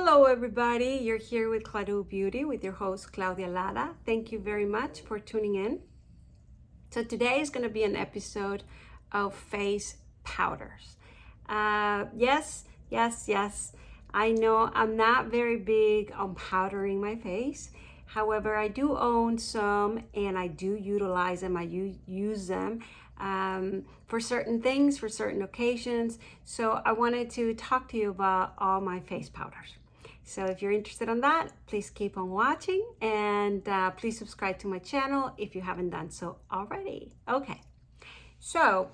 Hello everybody, you're here with Claudio Beauty with your host Claudia Lara. Thank you very much for tuning in. So today is going to be an episode of face powders. Yes, I know I'm not very big on powdering my face. However, I do own some and I do utilize them. I use them for certain things, for certain occasions. So I wanted to talk to you about all my face powders. So if you're interested in that, please keep on watching and please subscribe to my channel if you haven't done so already. Okay, so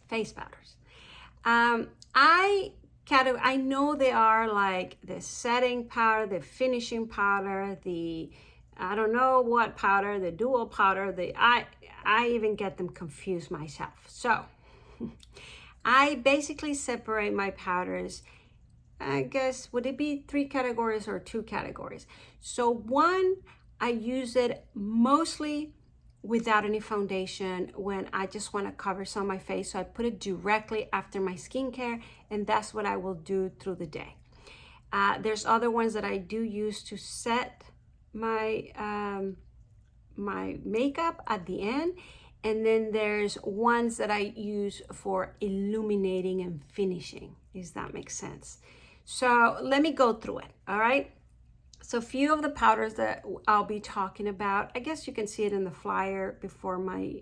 face powders. I know they are like the setting powder, the finishing powder, the I don't know what powder, the dual powder. I even get them confused myself. So I basically separate my powders. I guess, would it be 3 categories or 2 categories? So one, I use it mostly without any foundation when I just want to cover some of my face. So I put it directly after my skincare, and that's what I will do through the day. There's other ones that I do use to set my my makeup at the end, and then there's ones that I use for illuminating and finishing, if that makes sense. So let me go through it, all right? So a few of the powders that I'll be talking about, I guess you can see it in the flyer before my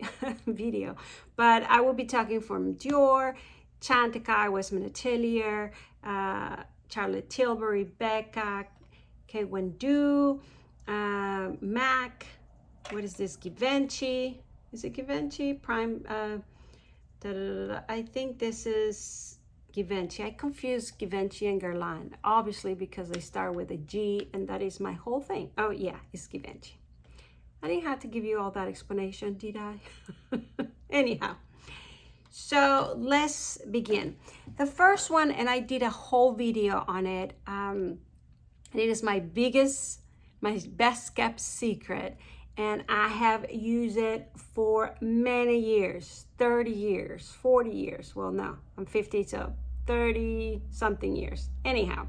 video, but I will be talking from Dior, Chantecaille Westman Atelier, Charlotte Tilbury, Becca, K1 MAC, what is this, Givenchy? Is it Givenchy? Prime, I think this is Givenchy. I confuse Givenchy and Guerlain, obviously, because they start with a G, and that is my whole thing. Oh yeah, it's Givenchy. I didn't have to give you all that explanation, did I? Anyhow, so let's begin. The first one, and I did a whole video on it, and it is my best kept secret, and I have used it for many years, 30 years, 40 years. Well, no, I'm 50, so 30 something years. Anyhow,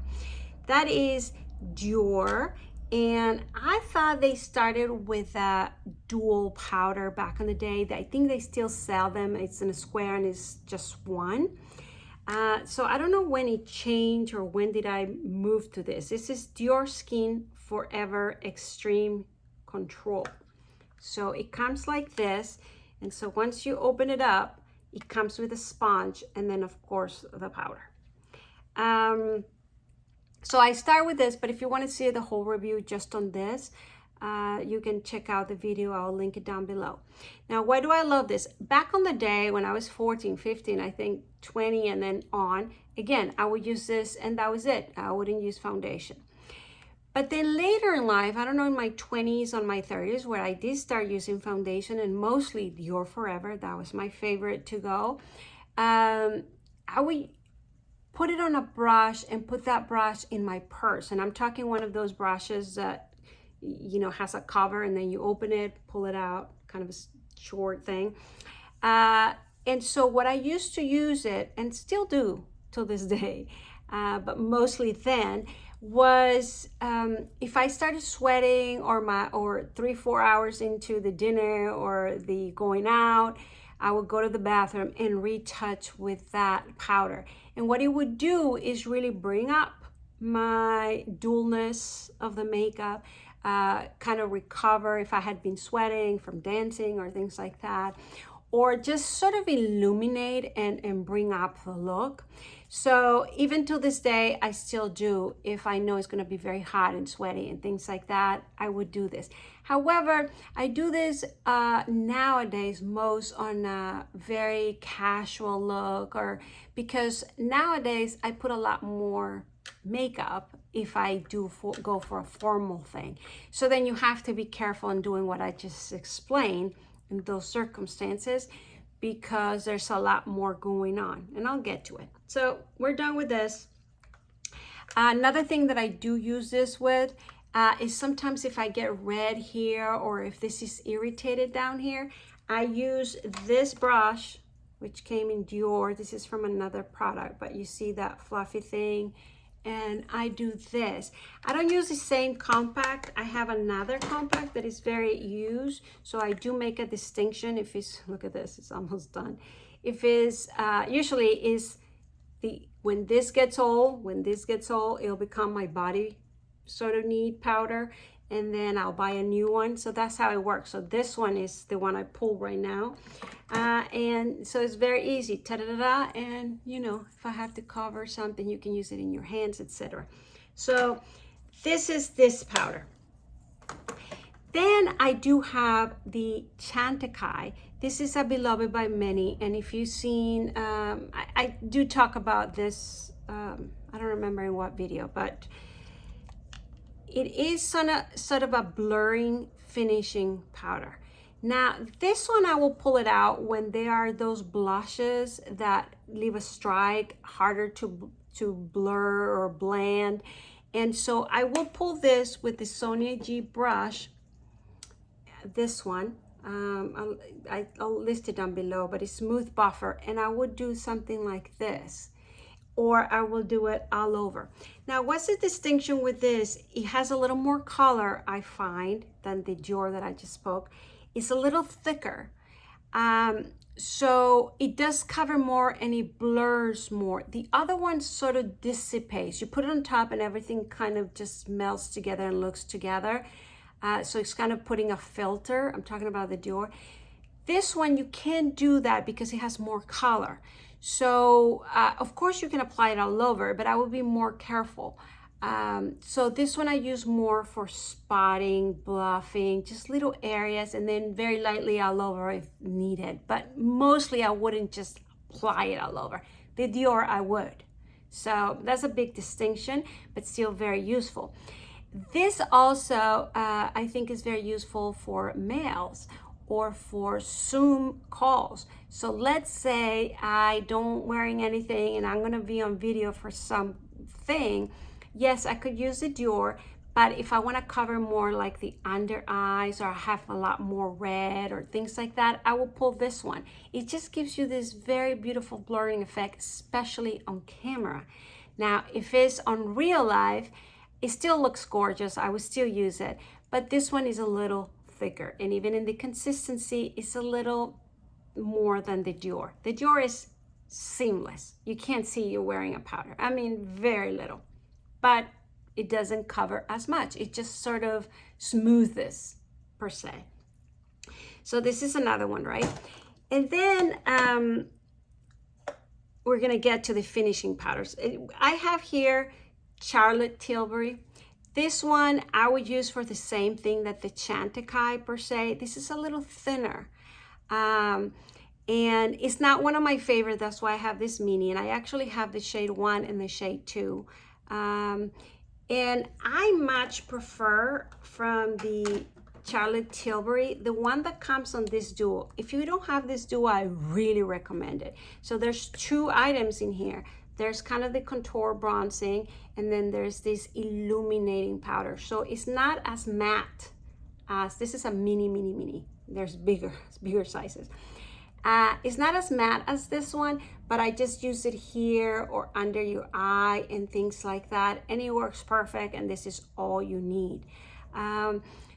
that is Dior, and I thought they started with a dual powder back in the day. I think they still sell them. It's in a square and it's just one. So I don't know when it changed or when did I move to this. This is Dior Skin Forever Extreme Control. So it comes like this, and so once you open it up, it comes with a sponge and then of course the powder. So I start with this, but if you want to see the whole review just on this, you can check out the video. I'll link it down below. Now, why do I love this? Back on the day when I was 14, 15, I think 20 and then on, again, I would use this and that was it. I wouldn't use foundation. But then later in life, I don't know, in my 20s, on my 30s, where I did start using foundation and mostly Dior Forever, that was my favorite to go. I would put it on a brush and put that brush in my purse. And I'm talking one of those brushes that, you know, has a cover and then you open it, pull it out, kind of a short thing. And so what I used to use it, and still do till this day, but mostly then, was if I started sweating or 3-4 hours into the dinner or the going out, I would go to the bathroom and retouch with that powder. And what it would do is really bring up my dualness of the makeup, kind of recover if I had been sweating from dancing or things like that, or just sort of illuminate and bring up the look. So even to this day, I still do. If I know it's going to be very hot and sweaty and things like that, I would do this. However, I do this nowadays most on a very casual look, or because nowadays I put a lot more makeup if I do go for a formal thing. So then you have to be careful in doing what I just explained in those circumstances, because there's a lot more going on, and I'll get to it. So we're done with this. Another thing that I do use this with is sometimes if I get red here or if this is irritated down here, I use this brush, which came in Dior. This is from another product, but you see that fluffy thing and I do this. I don't use the same compact. I have another compact that is very used, so I do make a distinction. If it's, look at this, it's almost done. If it's usually is the when this gets old, it'll become my body sort of need powder, and then I'll buy a new one. So that's how it works. So this one is the one I pull right now, and so it's very easy. Ta-da-da-da, and you know, if I have to cover something, you can use it in your hands, etc. So this is this powder. Then I do have the Chantecaille. This is a beloved by many, and if you've seen, I do talk about this, I don't remember in what video, but it is sort of a blurring finishing powder. Now, this one I will pull it out when there are those blushes that leave a strike, harder to blur or blend. And so I will pull this with the Sonia G brush, this one. I'll list it down below, but it's smooth buffer, and I would do something like this, or I will do it all over. Now, what's the distinction with this? It has a little more color, I find, than the Dior that I just spoke. It's a little thicker, so it does cover more and it blurs more. The other one sort of dissipates. You put it on top and everything kind of just melts together and looks together. So it's kind of putting a filter. I'm talking about the Dior. This one, you can't do that because it has more color. So of course you can apply it all over, but I would be more careful. So this one I use more for spotting, bluffing, just little areas, and then very lightly all over if needed. But mostly I wouldn't just apply it all over. The Dior I would. So that's a big distinction, but still very useful. This also, I think, is very useful for mails or for Zoom calls. So let's say I don't wearing anything and I'm gonna be on video for something. Yes, I could use the Dior, but if I wanna cover more like the under eyes, or I have a lot more red or things like that, I will pull this one. It just gives you this very beautiful blurring effect, especially on camera. Now, if it's on real life, it still looks gorgeous. I would still use it, but this one is a little thicker, and even in the consistency, it's a little more than the Dior. The Dior is seamless. You can't see you wearing a powder. I mean, very little, but it doesn't cover as much. It just sort of smoothes per se. So this is another one, right? And then we're gonna get to the finishing powders. I have here Charlotte Tilbury. This one I would use for the same thing that the Chantecaille per se. This is a little thinner. And it's not one of my favorite, that's why I have this mini, and I actually have the shade 1 and the shade 2. And I much prefer from the Charlotte Tilbury, the one that comes on this duo. If you don't have this duo, I really recommend it. So there's 2 items in here. There's kind of the contour bronzing, and then there's this illuminating powder. So it's not as matte as, this is a mini. There's bigger sizes. It's not as matte as this one, but I just use it here or under your eye and things like that, and it works perfect, and this is all you need.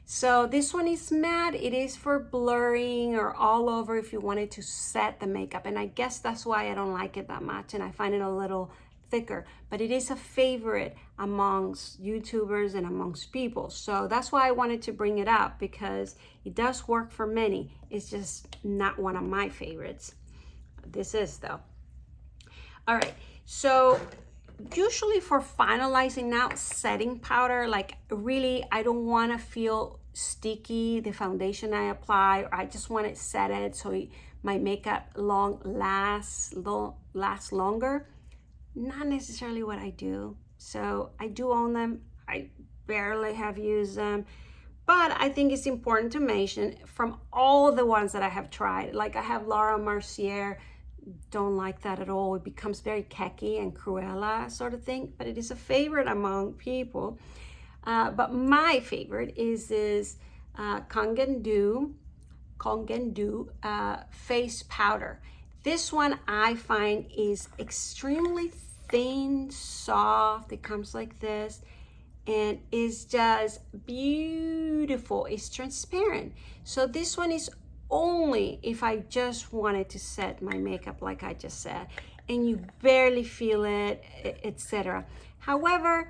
So this one is matte. It is for blurring or all over if you wanted to set the makeup, and I guess that's why I don't like it that much, and I find it a little thicker, but it is a favorite amongst YouTubers and amongst people. So that's why I wanted to bring it up, because it does work for many. It's just not one of my favorites. This is though. All right, so usually for finalizing now, setting powder, like really I don't want to feel sticky the foundation I apply, or I just want it setted so my makeup lasts longer. Not necessarily what I do. So I do own them. I barely have used them, but I think it's important to mention from all the ones that I have tried, like I have Laura Mercier, don't like that at all. It becomes very khaki and Cruella sort of thing, but it is a favorite among people. But my favorite is this Kongen Du face powder. This one I find is extremely thin, soft. It comes like this, and it's just beautiful. It's transparent. So this one is only if I just wanted to set my makeup like I just said, and you barely feel it, etc. However,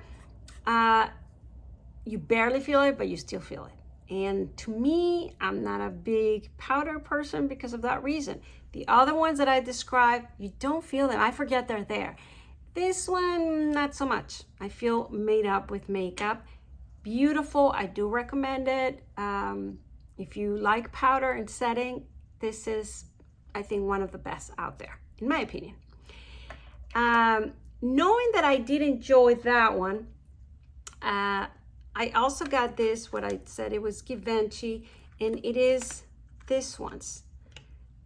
you barely feel it, but you still feel it. And to me, I'm not a big powder person because of that reason. The other ones that I described, you don't feel them. I forget they're there. This one, not so much. I feel made up with makeup. Beautiful. I do recommend it. If you like powder and setting, this is, I think, one of the best out there, in my opinion. Knowing that I did enjoy that one, I also got this, what I said, it was Givenchy, and it is this one's.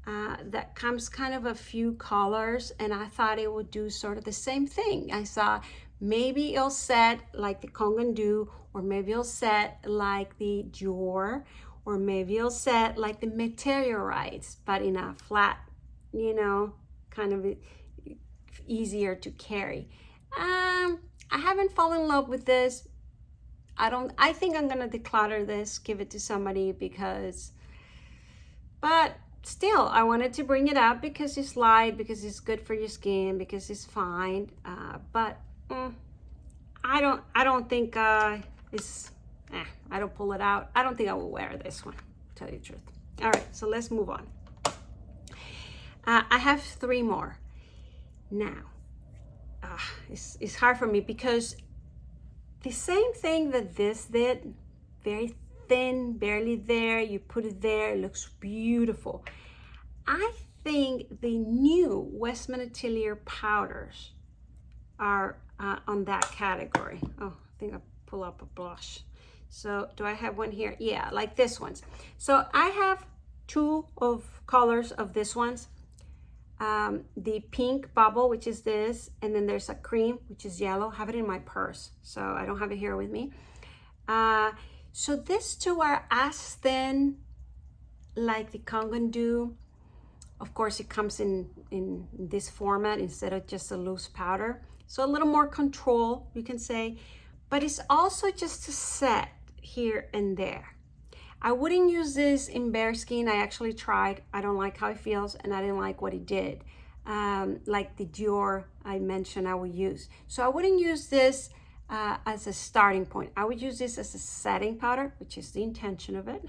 That comes kind of a few colors, and I thought it would do sort of the same thing. I saw maybe it'll set like the Kong & Do, or maybe it'll set like the Dior, or maybe it'll set like the Meteorites, but in a flat, you know, kind of easier to carry. I haven't fallen in love with this. I think I'm gonna declutter this, give it to somebody but still, I wanted to bring it up because it's light, because it's good for your skin, because it's fine. But I don't think I don't pull it out. I don't think I will wear this one, to tell you the truth. All right, so let's move on. I have 3 more. Now, it's hard for me because the same thing that this did, very thin, barely there, you put it there, it looks beautiful. I think the new Westman Atelier powders are on that category. Oh, I think I pull up a blush. So do I have one here? Yeah, like this one's. So I have 2 of colors of this one's. The pink bubble, which is this, and then there's a cream, which is yellow. I have it in my purse, so I don't have it here with me. So these 2 are as thin like the Kong & Do. Of course, it comes in this format instead of just a loose powder. So a little more control, you can say, but it's also just a set here and there. I wouldn't use this in bare skin. I actually tried. I don't like how it feels, and I didn't like what it did. Like the Dior I mentioned I would use. So I wouldn't use this as a starting point. I would use this as a setting powder, which is the intention of it.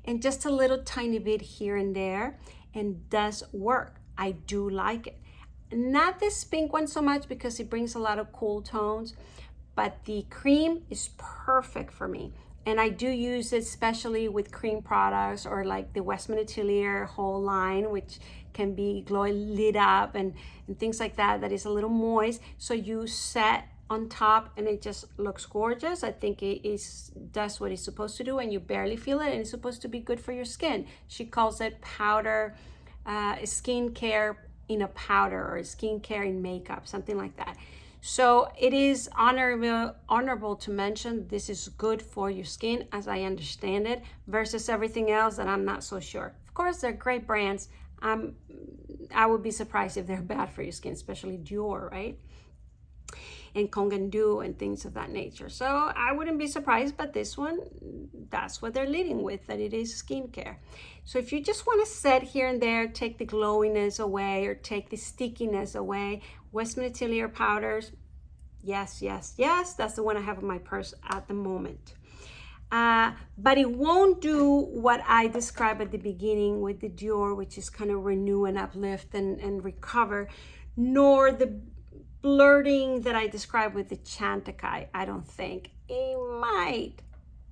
And just a little tiny bit here and there, and does work. I do like it. Not this pink one so much because it brings a lot of cool tones, but the cream is perfect for me. And I do use it especially with cream products, or like the Westman Atelier whole line, which can be glowing lit up and things like that, that is a little moist. So you set on top and it just looks gorgeous. I think it does what it's supposed to do, and you barely feel it, and it's supposed to be good for your skin. She calls it powder, skincare in a powder, or skincare in makeup, something like that. So it is honorable to mention this is good for your skin, as I understand it, versus everything else that I'm not so sure. Of course, they're great brands. I would be surprised if they're bad for your skin, especially Dior, right? And Kong & Do and things of that nature. So I wouldn't be surprised, but this one, that's what they're leading with, that it is skincare. So if you just want to set here and there, take the glowiness away or take the stickiness away, Westman Atelier powders, yes, yes, yes, that's the one I have in my purse at the moment. But it won't do what I described at the beginning with the Dior, which is kind of renew and uplift and recover, nor the blurting that I described with the Chantecaille. I don't think. It might,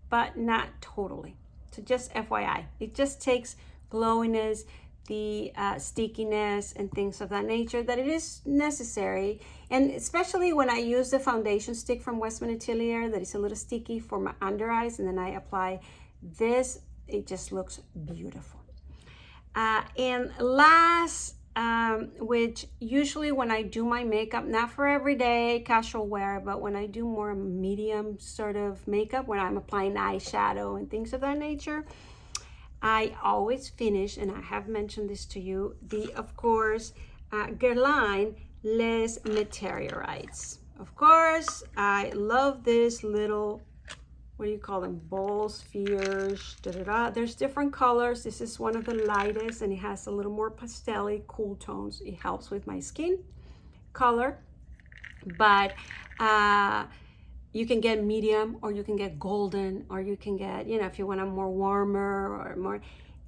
but not totally. So just FYI, it just takes glowiness, the stickiness and things of that nature, that it is necessary. And especially when I use the foundation stick from Westman Atelier, that is a little sticky for my under eyes, and then I apply this, it just looks beautiful. And last, which usually when I do my makeup, not for everyday casual wear, but when I do more medium sort of makeup, when I'm applying eyeshadow and things of that nature, I always finish, and I have mentioned this to you, of course, Guerlain Les Meteorites. Of course, I love this little, what do you call them, ball spheres, There's different colors. This is one of the lightest, and it has a little more pastel-y, cool tones. It helps with my skin color, but you can get medium, or you can get golden, or you can get, if you want a more warmer or more.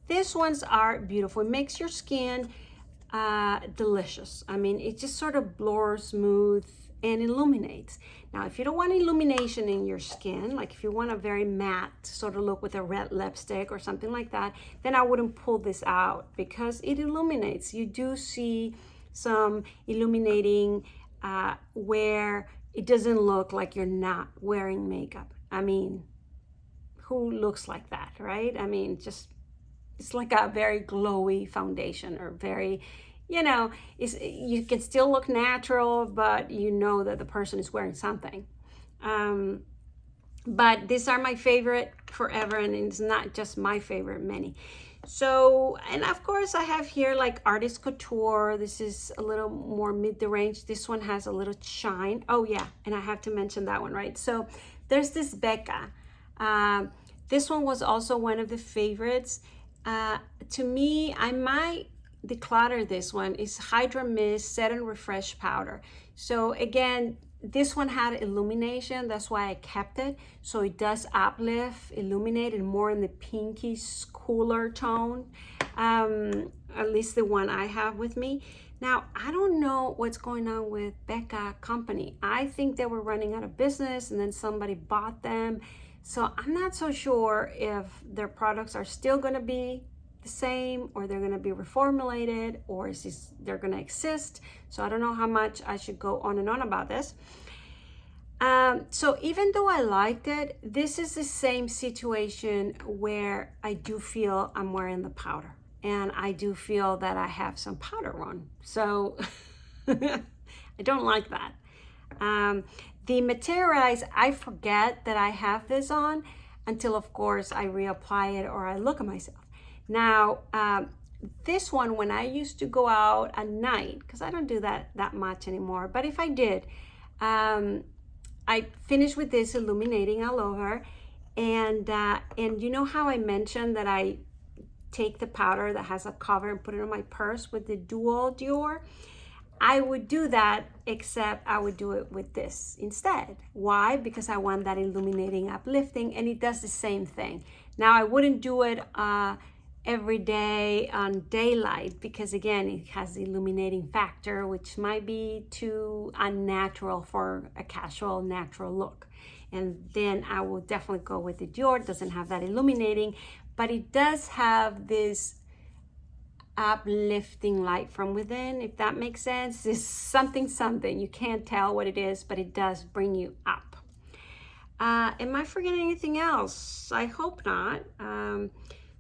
These ones are beautiful. It makes your skin delicious. I mean, it just sort of blurs smooth and illuminates. Now, if you don't want illumination in your skin, like if you want a very matte sort of look with a red lipstick or something like that, then I wouldn't pull this out because it illuminates. You do see some illuminating where it doesn't look like you're not wearing makeup. I mean, who looks like that, right? I mean, it's like a very glowy foundation, or very, you can still look natural, but you know that the person is wearing something. But these are my favorite forever, and it's not just my favorite, many. So, and of course I have here like Artist Couture. This is a little more mid the range. This one has a little shine. Oh yeah, and I have to mention that one, right? So there's this Becca. This one was also one of the favorites. To me, I might declutter this one. Is Hydra Mist Set and Refresh Powder. So again, this one had illumination. That's why I kept it. So it does uplift, illuminate, and more in the pinky, cooler tone. At least the one I have with me. Now, I don't know what's going on with Becca Company. I think they were running out of business, and then somebody bought them. So I'm not so sure if their products are still going to be the same, or they're going to be reformulated, or they're going to exist. So I don't know how much I should go on and on about this. So even though I liked it, this is the same situation where I do feel I'm wearing the powder, and I do feel that I have some powder on. So I don't like that. The Materialize, I forget that I have this on until, of course, I reapply it or I look at myself. Now, this one, when I used to go out at night, because I don't do that much anymore, but if I did, I finished with this illuminating all over. And you know how I mentioned that I take the powder that has a cover and put it on my purse with the dual Dior? I would do that, except I would do it with this instead. Why? Because I want that illuminating, uplifting, and it does the same thing. Now, I wouldn't do it every day on daylight, because again, it has the illuminating factor, which might be too unnatural for a casual, natural look. And then I will definitely go with the Dior. It doesn't have that illuminating, but it does have this uplifting light from within, if that makes sense. It's something. You can't tell what it is, but it does bring you up. Am I forgetting anything else? I hope not.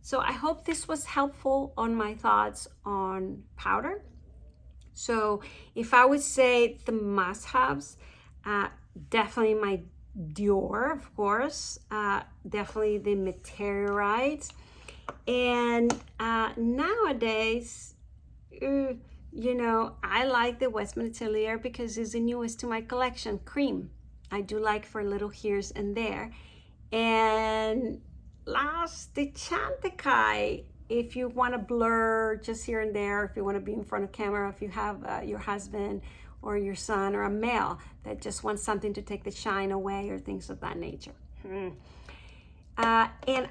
So I hope this was helpful on my thoughts on powder. So if I would say the must-haves, definitely my Dior, of course, definitely the Meteorites. And nowadays, I like the Westman Atelier because it's the newest to my collection, cream. I do like for little here's and there. And last, the Chantecaille, if you want to blur just here and there, if you want to be in front of camera, if you have your husband or your son or a male that just wants something to take the shine away, or things of that nature. And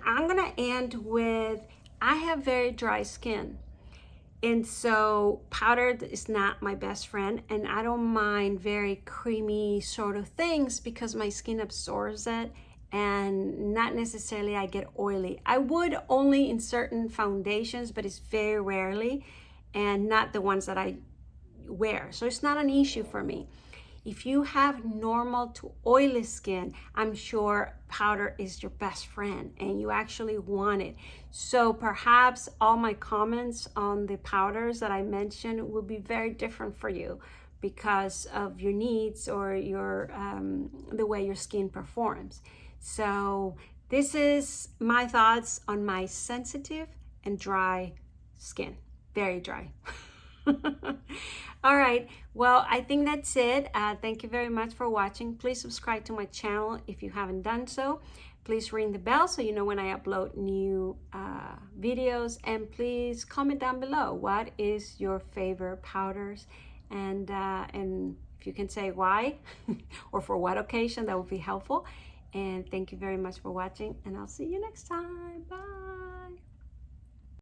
I'm gonna end with, I have very dry skin, and so powder is not my best friend, and I don't mind very creamy sort of things because my skin absorbs it, and not necessarily I get oily. I would only in certain foundations, but it's very rarely, and not the ones that I wear, so it's not an issue for me. If you have normal to oily skin, I'm sure powder is your best friend and you actually want it. So perhaps all my comments on the powders that I mentioned will be very different for you because of your needs or your the way your skin performs. So this is my thoughts on my sensitive and dry skin. Very dry. All right, well, I think that's it. Thank you very much for watching. Please subscribe to my channel if you haven't done so. Please ring the bell so you know when I upload new videos, and please comment down below what is your favorite powders, and if you can say why or for what occasion, that would be helpful. And thank you very much for watching, and I'll see you next time. Bye.